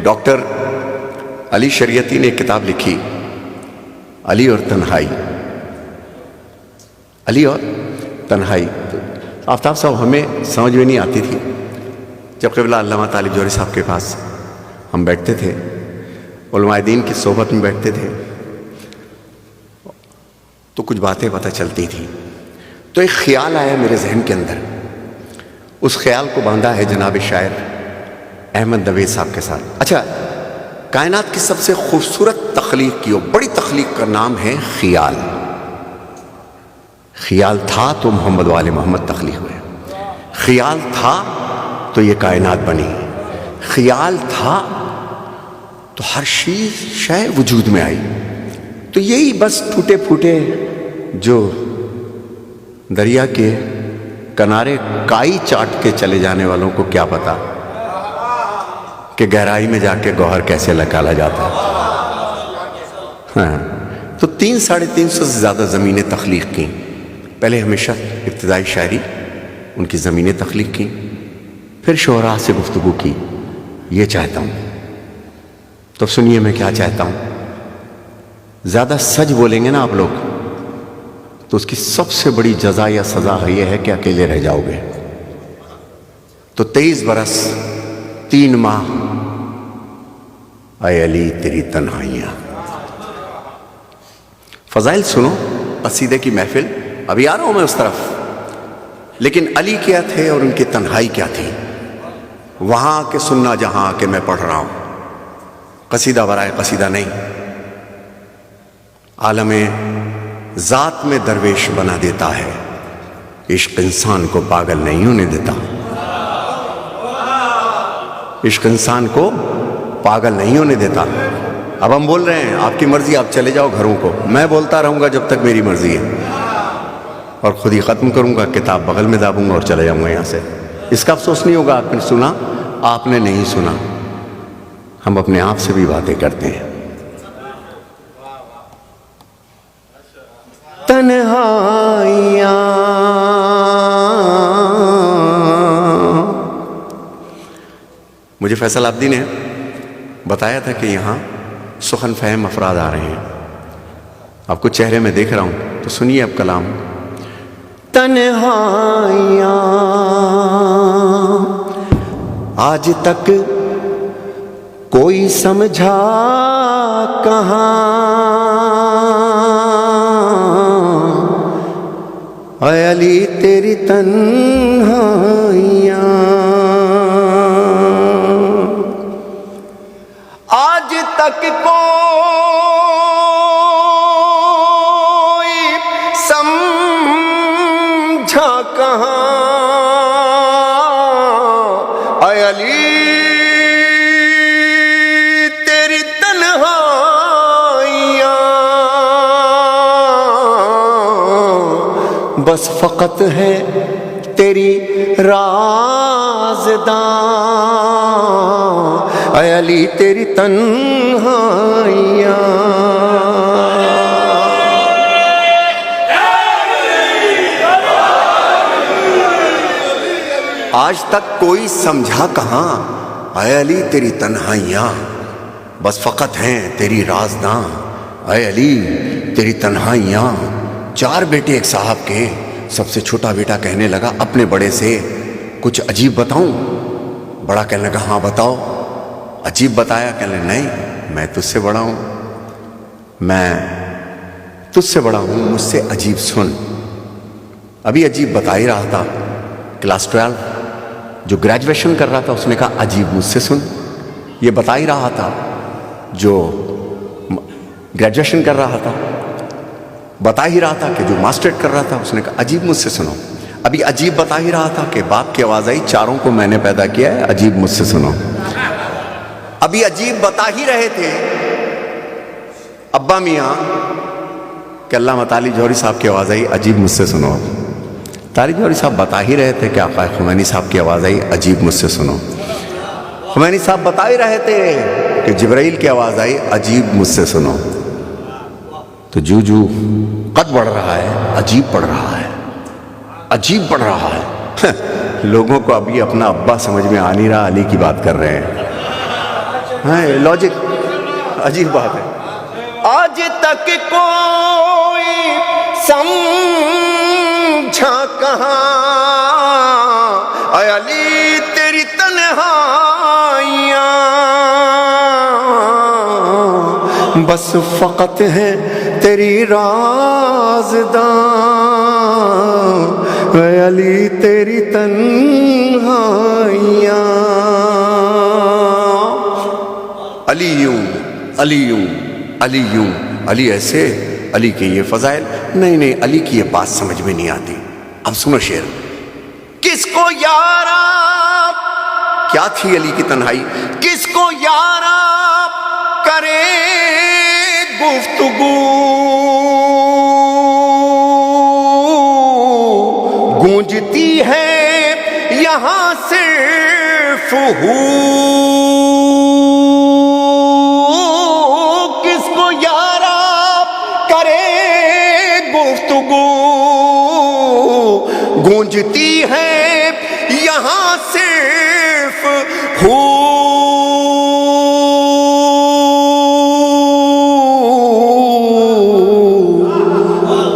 Doctor علی شریعتی نے ایک کتاب لکھی، علی اور تنہائی. علی اور تنہائی. آفتاب صاحب ہمیں سمجھ میں نہیں آتی تھی. جب قبلہ علامہ طالب جوہری صاحب کے پاس ہم بیٹھتے تھے، علماء دین کی صحبت میں بیٹھتے تھے، تو کچھ باتیں پتہ چلتی تھیں. تو ایک خیال آیا میرے ذہن کے اندر. اس خیال کو باندھا ہے جناب شاعر احمد نوید صاحب کے ساتھ. اچھا، کائنات کی سب سے خوبصورت تخلیق کی اور بڑی تخلیق کا نام ہے خیال. خیال تھا تو محمد وال محمد تخلیق ہوئے. خیال تھا تو یہ کائنات بنی. خیال تھا تو ہر شے وجود میں آئی. تو یہی بس ٹوٹے پھوٹے جو دریا کے کنارے کائی چاٹ کے چلے جانے والوں کو کیا پتا کہ گہرائی میں جا کے گوہر کیسے نکالا جاتا ہے. ہاں، تو 300-350 سے زیادہ زمینیں تخلیق کی. پہلے ہمیشہ ابتدائی شاعری ان کی زمینیں تخلیق کی، پھر شعراء سے گفتگو کی. یہ چاہتا ہوں تو سنیے میں کیا چاہتا ہوں. زیادہ سچ بولیں گے نا آپ لوگ تو اس کی سب سے بڑی جزا یا سزا یہ ہے کہ اکیلے رہ جاؤ گے. تو 23 برس 3 ماہ اے علی تیری تنہائیاں. فضائل سنو، قصیدے کی محفل. ابھی آ رہا ہوں میں اس طرف. لیکن علی کیا تھے اور ان کی تنہائی کیا تھی، وہاں کے سننا جہاں کہ میں پڑھ رہا ہوں. قصیدہ برائے قصیدہ نہیں، عالم ذات میں درویش بنا دیتا ہے. عشق انسان کو پاگل نہیں ہونے دیتا. عشق انسان کو پاگل نہیں ہونے دیتا. اب ہم بول رہے ہیں آپ کی مرضی، آپ چلے جاؤ گھروں کو. میں بولتا رہوں گا جب تک میری مرضی ہے، اور خود ہی ختم کروں گا، کتاب بغل میں دابوں گا اور چلے جاؤں گا یہاں سے. اس کا افسوس نہیں ہوگا آپ نے سنا، آپ نے نہیں سنا. ہم اپنے آپ سے بھی باتیں کرتے ہیں. تنہائیاں مجھے فیصل عابدی نے بتایا تھا کہ یہاں سخن فہم افراد آ رہے ہیں. آپ کو چہرے میں دیکھ رہا ہوں، تو سنیے اب کلام. تنہائیاں آج تک کوئی سمجھا کہاں، اے علی تیری تنہائیاں. آج تک کوئی سمجھا کہاں، اے علی تیری تنہائیاں. بس فقط ہے تیری رازداں، اے علی تیری تنہائیاں. آج تک کوئی سمجھا کہاں، اے علی تیری تنہائیاں. بس فقط ہیں تیری رازداں، اے علی تیری تنہائیاں. 4 بیٹے ایک صاحب کے. سب سے چھوٹا بیٹا کہنے لگا اپنے بڑے سے، کچھ عجیب بتاؤں؟ بڑا کہنے لگا ہاں بتاؤ. عجیب بتایا، کہنے لگا نہیں، میں تجھ سے بڑا ہوں، میں تجھ سے بڑا ہوں، مجھ سے عجیب سن. ابھی عجیب بتا ہی رہا تھا. کلاس 12 جو گریجویشن کر رہا تھا اس نے کہا عجیب مجھ سے سن. یہ بتا ہی رہا تھا جو گریجویشن کر رہا تھا، بتا ہی رہا تھا کہ جو ماسٹریٹ کر رہا تھا اس نے کہا عجیب مجھ سے سنو. ابھی عجیب بتا ہی رہا تھا کہ باپ کی آواز آئی 4 کو میں نے پیدا کیا ہے، عجیب مجھ سے سنو. ابھی عجیب بتا ہی رہے تھے ابا میاں کہ علامہ طالب جوہری صاحب کی آواز آئی عجیب مجھ سے سنو. طالب جوہری صاحب بتا ہی رہے تھے کہ آقا خمینی صاحب کی آواز آئی عجیب مجھ سے سنو. خمینی صاحب بتا ہی رہے تھے کہ جبرائیل کی آواز آئی عجیب مجھ سے سنو. تو جو قد بڑھ رہا ہے عجیب پڑھ رہا ہے، عجیب پڑھ رہا ہے. لوگوں کو ابھی اپنا ابا سمجھ میں آ نہیں رہا، علی کی بات کر رہے ہیں. ہے لاجک عجیب بات ہے. آج تک کوئی سمجھا کہاں اے علی تیری تنہائیاں، بس فقط ہے تیری رازداں اے علی تیری تنہائیاں. علی یوں علی یوں علی یوں، علی ایسے، علی کے یہ فضائل. نہیں علی کی یہ بات سمجھ میں نہیں آتی. اب سنو شعر. کس کو یارا کیا تھی علی کی تنہائی، کس کو یارا کرے گفتگو، گونجتی ہے یہاں صرف ہو. گونجتی ہے یہاں صرف ہو،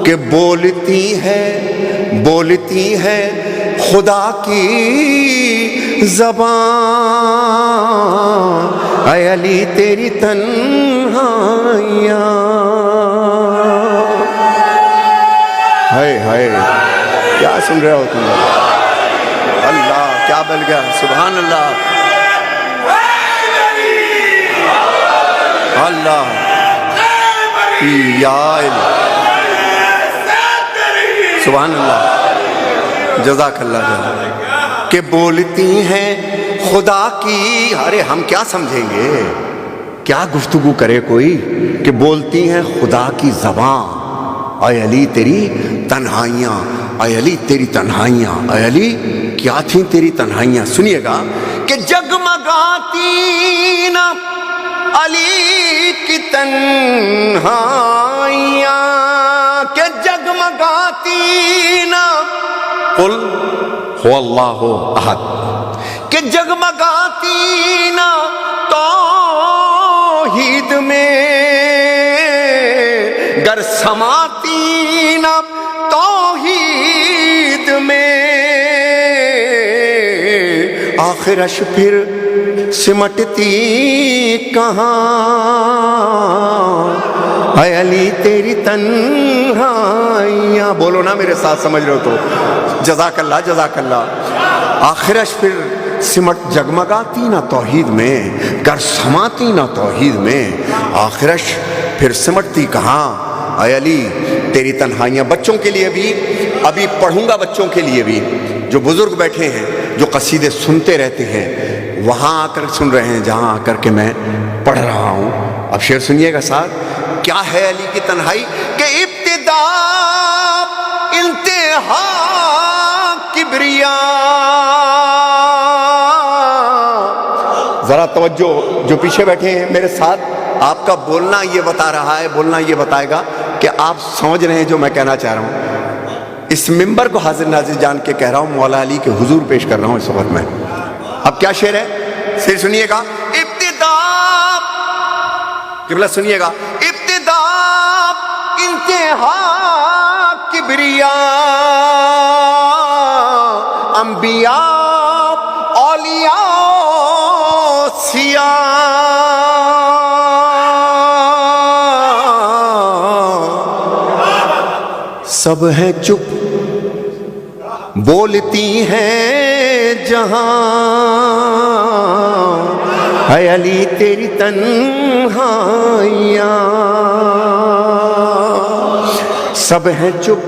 کہ بولتی ہے خدا کی زبان اے علی تیری تنہائیاں. ہائے ہائے کیا سن رہے ہو تم لوگ؟ اللہ کیا بل گیا، سبحان اللہ. اللہ یا سبحان اللہ، جزاک اللہ جزاک. کہ بولتی ہیں خدا کی، ارے ہم کیا سمجھیں گے، کیا گفتگو کرے کوئی، کہ بولتی ہیں خدا کی زبان اے علی تیری تنہائیاں، اے علی تیری تنہائیاں. اے علی کیا تھیں تیری تنہائیاں؟ سنیے گا کہ جگمگاتی نا علی کی تنہائیاں، کہ جگمگاتی نا قل هو اللہ احد، کہ جگمگاتی نا توحید میں، گر سماتی نا توحید میں، آخرش پھر سمٹتی کہاں اے علی تیری تنہائیاں. بولو نا میرے ساتھ، سمجھ رہے ہو تو جزاک اللہ جزاک اللہ. آخرش پھر سمٹ جگمگاتی نہ توحید میں، گر سماتی نہ توحید میں، آخرش پھر سمٹتی کہاں اے علی تیری تنہائیاں. بچوں کے لیے بھی ابھی پڑھوں گا، بچوں کے لیے بھی جو بزرگ بیٹھے ہیں، جو قصیدے سنتے رہتے ہیں، وہاں آ کر سن رہے ہیں جہاں آ کر کے میں پڑھ رہا ہوں. اب شعر سنیے گا ساتھ. کیا ہے علی کی تنہائی، کہ ابتدا انتہا کبریا. ذرا توجہ جو پیچھے بیٹھے ہیں میرے ساتھ، آپ کا بولنا یہ بتا رہا ہے، بولنا یہ بتائے گا کہ آپ سمجھ رہے ہیں جو میں کہنا چاہ رہا ہوں. اس ممبر کو حاضر ناظر جان کے کہہ رہا ہوں، مولا علی کے حضور پیش کر رہا ہوں اس وقت میں. اب کیا شعر ہے، صرف سنیے گا. ابتدا قبلہ سنیے گا. ابتدا انتہا کبریا، انبیاء اولیاء سیاہ، سب ہیں چپ بولتی ہیں جہاں اے علی تیری تنہائیاں. سب ہیں چپ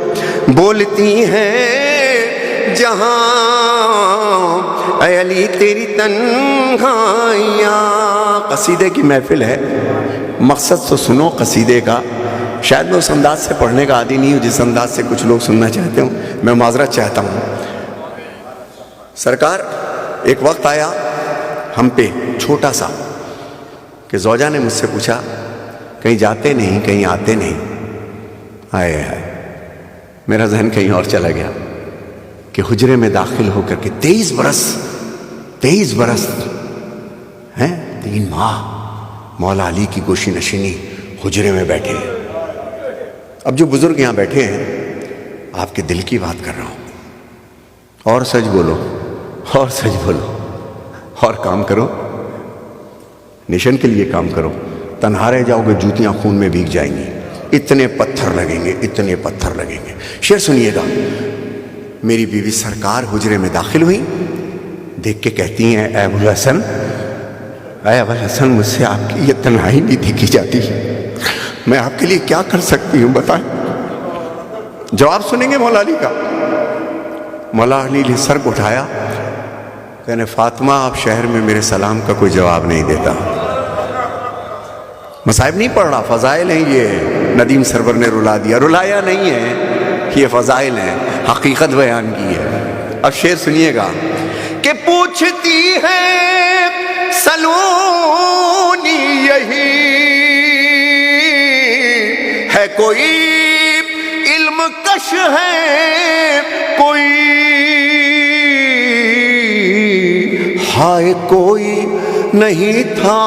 بولتی ہیں جہاں اے علی تیری تنہائیاں. قصیدے کی محفل ہے، مقصد تو سنو قصیدے کا. شاید میں اس انداز سے پڑھنے کا عادی نہیں ہوں جس انداز سے کچھ لوگ سننا چاہتے ہوں، میں معذرت چاہتا ہوں. سرکار ایک وقت آیا ہم پہ چھوٹا سا کہ زوجہ نے مجھ سے پوچھا کہیں جاتے نہیں، کہیں آتے نہیں. آئے آئے میرا ذہن کہیں اور چلا گیا کہ حجرے میں داخل ہو کر کے 23 برس ہیں 3 ماہ مولا علی کی گوشی نشینی حجرے میں بیٹھے ہیں. اب جو بزرگ یہاں بیٹھے ہیں آپ کے دل کی بات کر رہا ہوں. اور سچ بولو، اور سچ بولو، اور کام کرو، نیشن کے لیے کام کرو. تنہا رہ جاؤ گے، جوتیاں خون میں بھیگ جائیں گی. اتنے پتھر لگیں گے، اتنے پتھر لگیں گے. شعر سنیے گا. میری بیوی سرکار حجرے میں داخل ہوئی، دیکھ کے کہتی ہیں اے ابو الحسن، اے ابو الحسن، مجھ سے آپ کی یہ تنہائی نہیں دیکھی جاتی، میں آپ کے لیے کیا کر سکتی ہوں بتائیں. جواب سنیں گے مولا علی کا. مولا علی نے سر کو اٹھایا، کہنے فاطمہ آپ شہر میں میرے سلام کا کوئی جواب نہیں دیتا. مصائب نہیں پڑھ رہا، فضائل ہیں یہ. ندیم سرور نے رلا دیا، رلایا نہیں ہے، یہ فضائل ہیں، حقیقت بیان کی ہے. اب شعر سنیے گا کہ پوچھتی ہے سلونی یہی ہے، کوئی علم کش ہے کوئی، ہائے کوئی نہیں تھا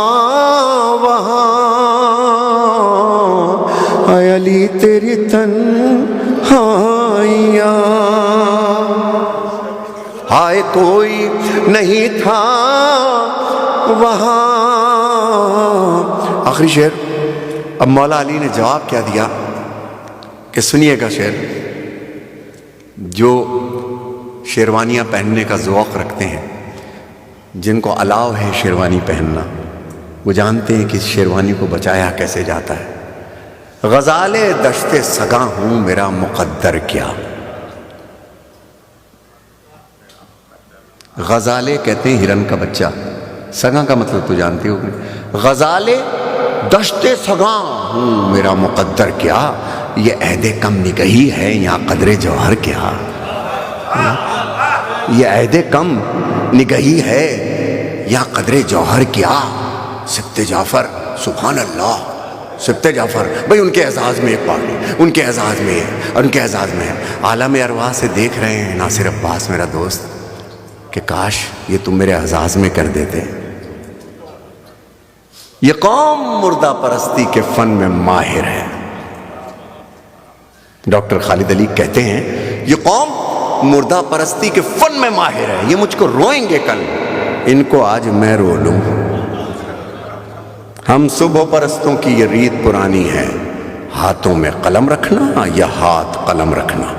وہاں، اے علی تیری تنہائیاں، ہائے کوئی نہیں تھا وہاں. آخری شعر. اب مولا علی نے جواب کیا دیا کہ سنیے گا شعر. جو شیروانیاں پہننے کا ذوق رکھتے ہیں، جن کو الاؤ ہے شیروانی پہننا، وہ جانتے ہیں کہ اس شیروانی کو بچایا کیسے جاتا ہے. غزال دشت سگاں ہوں میرا مقدر کیا. غزالے کہتے ہیں ہرن کا بچہ، سگاں کا مطلب تو جانتے ہو. غزالے دشت سگاں ہوں میرا مقدر کیا، یہ عہد کم نگہی ہے یا قدر جوہر کیا. یہ عہد کم نگہی ہے یا قدر جوہر کیا. سبت جعفر، سبحان اللہ، سبت جعفر بھائی ان کے اعزاز میں ایک پارٹی، ان کے اعزاز میں ہے، اور ان کے اعزاز میں ہے. عالم ارواح سے دیکھ رہے ہیں ناصر عباس میرا دوست کہ کاش یہ تم میرے اعزاز میں کر دیتے. یہ قوم مردہ پرستی کے فن میں ماہر ہے. ڈاکٹر خالد علی کہتے ہیں یہ قوم مردہ پرستی کے فن میں ماہر ہے. یہ مجھ کو روئیں گے کل، ان کو آج میں رو لوں. ہم صبح پرستوں کی یہ ریت پرانی ہے، ہاتھوں میں قلم رکھنا یا ہاتھ قلم رکھنا.